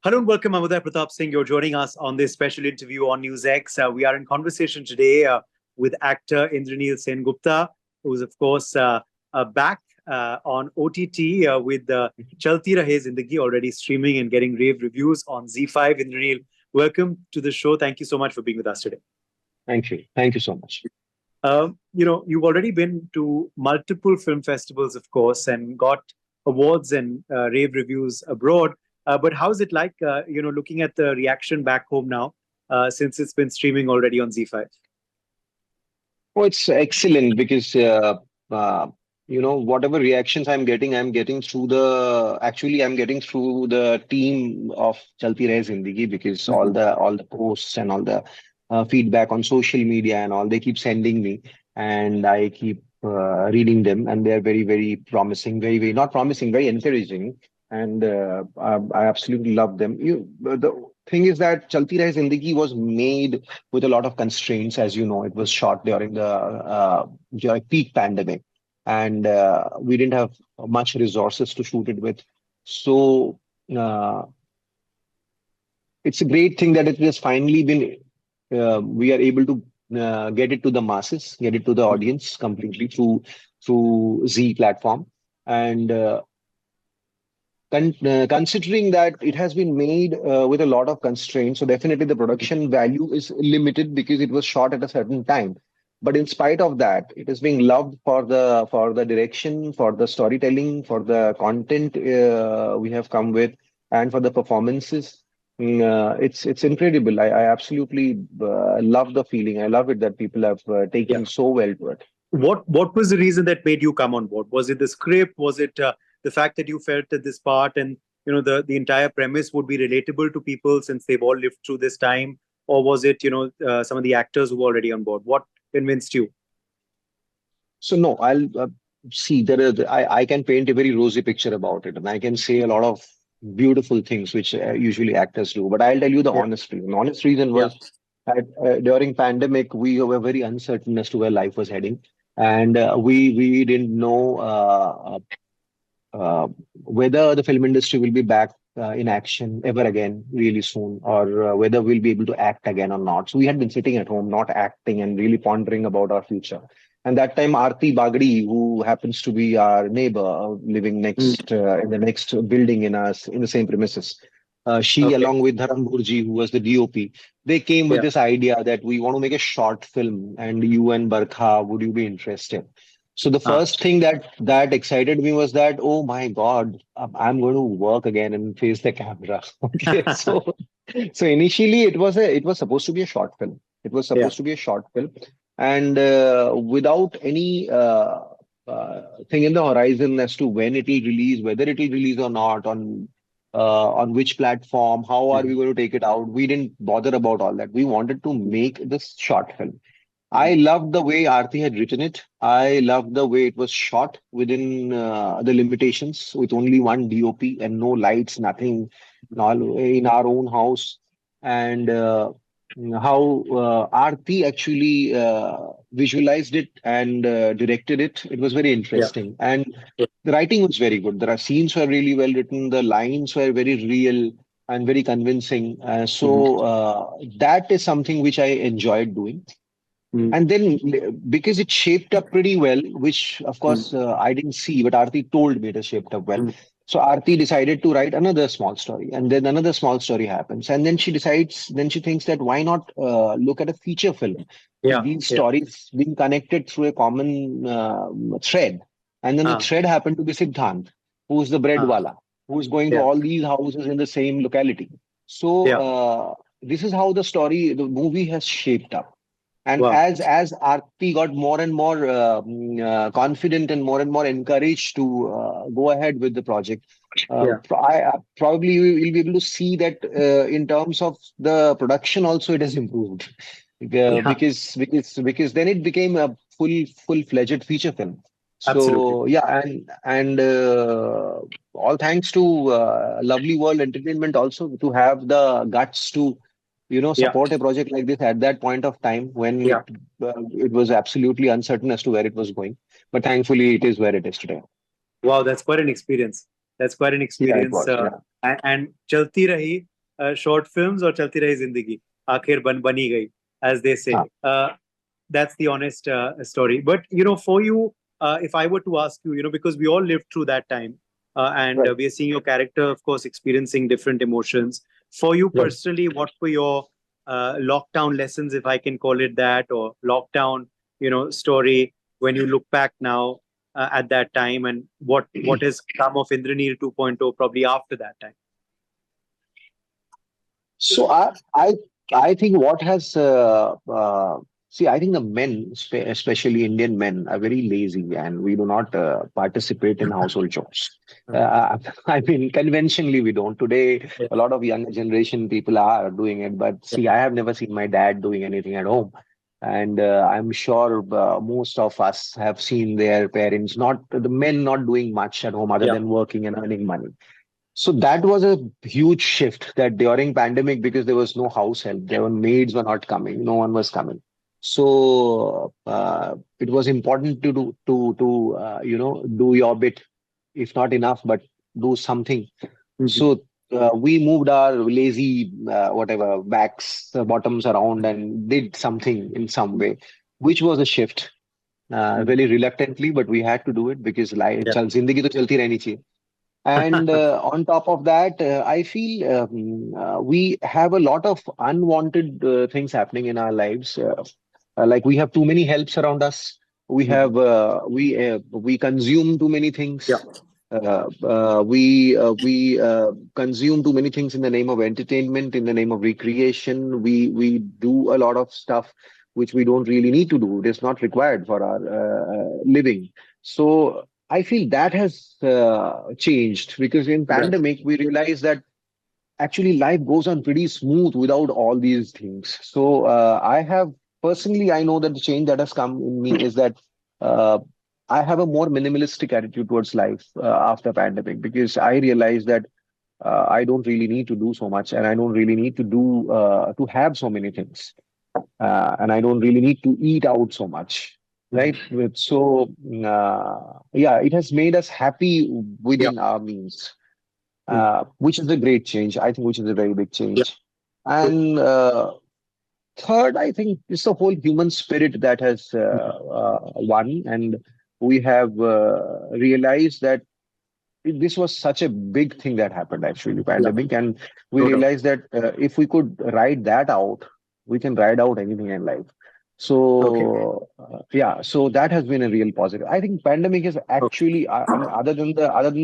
Hello and welcome. I'm Uday Pratap Singh. You're joining us on this special interview on NewsX. We are in conversation today with actor Indraneil Sengupta, who's, of course, back on OTT with Chalti Rahe Zindagi, already streaming and getting rave reviews on Z5. Indraneil, welcome to the show. Thank you so much for being with us today. Thank you. Thank you so much. You've already been to multiple film festivals, of course, and got awards and rave reviews abroad. But how's it like, looking at the reaction back home now, since it's been streaming already on Z5? Oh, it's excellent because whatever reactions I'm getting through I'm getting through the team of Chalti Rahe Zindagi because Mhm. all the posts and all the feedback on social media and all they keep sending me, and I keep reading them, and they're very very promising, very very not promising, very encouraging, and I absolutely love them. The thing is that Chalti Rahe Zindagi was made with a lot of constraints. As you know, it was shot during the during peak pandemic, and we didn't have much resources to shoot it with. So uh, it's a great thing that it has finally been. We are able to get it to the masses, get it to the audience completely through Z platform, and considering that it has been made with a lot of constraints, so definitely the production value is limited because it was shot at a certain time. But in spite of that, it is being loved for the direction, for the storytelling, for the content we have come with, and for the performances. It's incredible. I absolutely love the feeling. I love it that people have Yeah. taken so well to it. What was the reason that made you come on board? Was it the script? Was it the fact that you felt that this part and the entire premise would be relatable to people since they've all lived through this time, or was it some of the actors who were already on board? What convinced you? So no, I'll see. I can paint a very rosy picture about it, and I can say a lot of beautiful things which usually actors do. But I'll tell you the Yeah. honest reason. The honest reason Yeah. was that during pandemic we were very uncertain as to where life was heading, and we didn't know whether the film industry will be back in action ever again really soon, or whether we'll be able to act again or not. So we had been sitting at home, not acting, and really pondering about our future. And that time, Aarti Bagdi, who happens to be our neighbor, living Mm. next in the next building in us in the same premises, she, Okay. along with Dharam Burji, who was the DOP, they came with Yeah. this idea that we want to make a short film, and you and Barkha, would you be interested? So the Ah. first thing that excited me was that, oh my God, I'm going to work again and face the camera. Okay, so initially it was supposed to be a short film. It was Yeah. supposed to be a short film, and without any thing in the horizon as to when it will release, whether it will release or not, on which platform, how are we Mhm. going to take it out? We didn't bother about all that. We wanted to make this short film. I Mhm. loved the way Aarti had written it. I loved the way it was shot within the limitations with only one DOP and no lights, nothing in our own house. And how Aarti actually visualized it and directed it. It was very Yeah. interesting. And Yeah. the writing was very good. The scenes were really well written. The lines were very real and very convincing. Mhm. That is something which I enjoyed doing. Mhm. And then because it shaped up pretty well, which of Mhm. course I didn't see, but Aarti told me it has shaped up well. Mhm. So Aarti decided to write another small story, and then another small story happens, and then then she thinks that why not look at a feature film with Yeah. these Yeah. stories being connected through a common thread, and then the Ah. thread happened to be Siddhant, who is the Ah. breadwala, who is going to Yeah. all these houses in the same locality. So Yeah. this is how the movie has shaped up. And Wow. as Aarti got more and more confident and more encouraged to go ahead with the project, Yeah. probably we will be able to see that in terms of the production also it has improved. Yeah. Because then it became a full-fledged feature film. Absolutely. So yeah, and all thanks to Lovely World Entertainment also to have the guts to Yeah. support a project like this at that point of time when Yeah. it was absolutely uncertain as to where it was going. But thankfully, it is where it is today. Wow, that's quite an experience. That's quite an Yeah, it experience. was. Yeah. And Chalti Rahi. short films or Chalti Rahe Zindagi? Aakhir bani gayi, as they say. हाँ, That's the honest story. But for you, if I were to ask you, because we all lived through that time, and right, we are seeing your character, of course, experiencing different emotions. For you right. personally, what were your lockdown lessons, if I can call it that, or lockdown, story when you look back now at that time, and what has come of Indraneil 2.0 probably after that time? So I think what has see, I think the men, especially Indian men, are very lazy, and we do not participate in household chores. I mean, conventionally we don't. Today, Yeah. a lot of younger generation people are doing it, but Yeah. see, I have never seen my dad doing anything at home. And I'm sure most of us have seen their parents, not the men, not doing much at home other Yeah. than working and earning money. So that was a huge shift that during pandemic, because there was no house help, there were maids were not coming, no one was coming. So it was important to do your bit, if not enough, but do something. Mhm. So we moved our lazy whatever backs, bottoms around and did something in some way, which was a shift. Mhm. Really reluctantly, but we had to do it because life, Yeah. जिंदगी तो चलती रहनी चाहिए. And on top of that, I feel we have a lot of unwanted things happening in our lives. Like we have too many helps around us. Mhm. We consume too many Yeah. things. We consume too many things in the name of entertainment, in the name of recreation. We do a lot of stuff which we don't really need to do. It is not required for our living. So I feel that has changed because in Right. pandemic we realized that actually life goes on pretty smooth without all these things. So I have personally, I know that the change that has come in me is that uh, I have a more minimalistic attitude towards life after pandemic because I realized that I don't really need to do so much and I don't really need to do to have so many things and I don't really need to eat out so much, right? Mhm. So yeah, it has made us happy Yeah. within our means, Mhm. which is a great change. I think which is a very big Yeah. change. Good. And third, I think it's the whole human spirit that has Mhm. won, and we have realized that this was such a big thing that happened actually, Yeah. pandemic, and we No doubt. realized that if we could ride that out, we can ride out anything in life. Okay. So yeah, so that has been a real positive. I think pandemic has Okay. actually, I mean, other than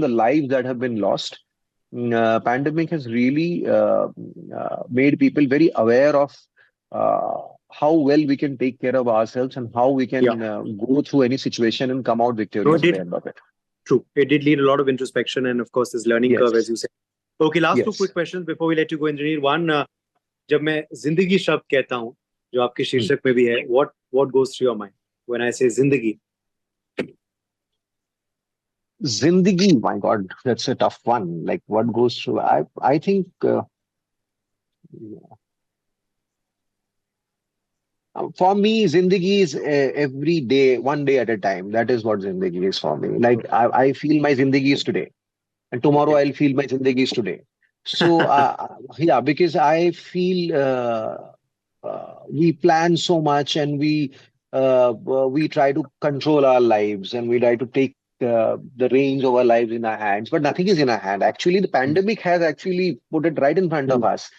the lives that have been lost, pandemic has really made people very aware of uh, how well we can take care of ourselves and how we Yeah. can go through any situation and come out No, it victorious at the did. end of it. True. It did lead a lot of introspection and, of course, this learning curve, as Yes, you said. Okay, last two yes. quick questions before we let you go, Engineer. One, जब मैं जिंदगी शब्द कहता हूँ, जो आपके Hmm. शीर्षक में भी है, what goes through your mind when I say जिंदगी? Zindagi, my God, that's a tough one. Like what goes through? I think for me, Zindagi is every day, one day at a time. That is what Zindagi is for me. Like I feel my Zindagi is today, and tomorrow Okay. I'll feel my Zindagi is today. So yeah, because I feel we plan so much and we try to control our lives and we try to take the reins of our lives in our hands, but nothing is in our hand. Actually, the pandemic has actually put it right in front of hmm, us.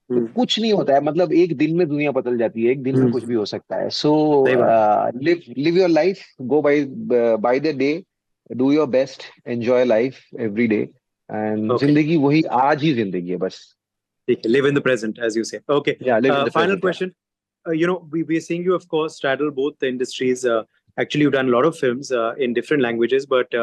तो हम्म, कुछ नहीं होता है मतलब एक दिन में दुनिया बदल जाती है एक दिन में हम्म, कुछ भी हो सकता है सो सही बात है. Live your life go by the day do your best enjoy life every day and Okay. जिंदगी वही आज ही जिंदगी है बस ठीक है. Live in the present, as you say. Okay. या live in the Final present या question. We are seeing you, of course, straddle both the industries. Actually, you've done a lot of films in different languages, but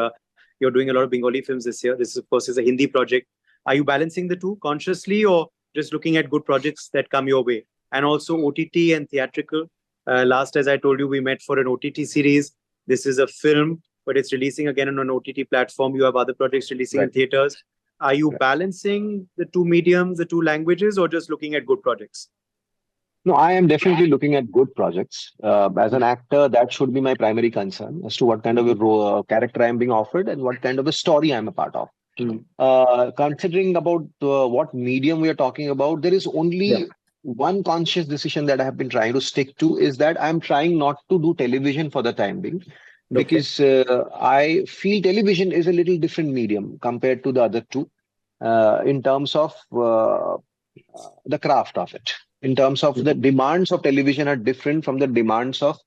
you're doing a lot of Bengali films this year. This, of course, is a Hindi project. Are you balancing the two consciously or just looking at good projects that come your way? And also OTT and theatrical. Last, as I told you, we met for an OTT series. This is a film, but it's releasing again on an OTT platform. You have other projects releasing in right theaters. Are you balancing the two mediums, the two languages, or just looking at good projects? No, I am definitely looking at good projects. As an actor, that should be my primary concern as to what kind of a character I am being offered and what kind of a story I'm a part of. Mm. Considering about what medium we are talking about, there is Yeah. only one conscious decision that I have been trying to stick to, is that I'm trying not to do television for the time being, Okay. because I feel television is a little different medium compared to the other two, in terms of the craft of it. In terms of the Mhm. demands of television are different from the demands of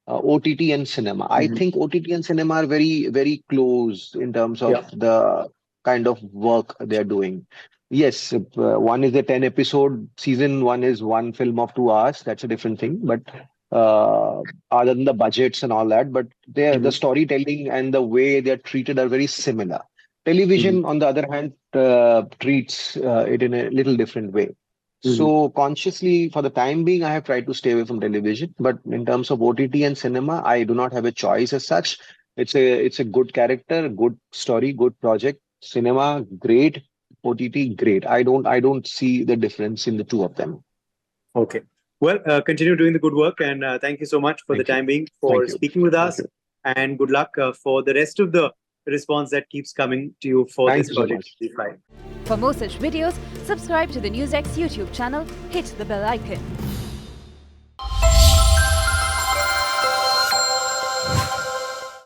OTT and cinema. I Mhm. think OTT and cinema are very, very close in terms of Yeah. the kind of work they're doing. Yes, one is a 10 episode season, one is one film of 2 hours. That's a different thing. But other than the budgets and all that, but the Mhm. storytelling and the way they're treated are very similar. Mhm. Television, on the other hand, treats it in a little different way. Mhm. So consciously, for the time being, I have tried to stay away from television. But in terms of OTT and cinema, I do not have a choice as such. It's a good character, good story, good project. Cinema, great. OTT, great. I don't see the difference in the two of them. Okay. Well, continue doing the good work, and thank you so much for the Thank you. time being for Thank you. speaking with Thank us, you. and good luck for the rest of the response that keeps coming to you for Thank this you so project. much. Fly. For more such videos, subscribe to the NewsX YouTube channel, hit the bell icon.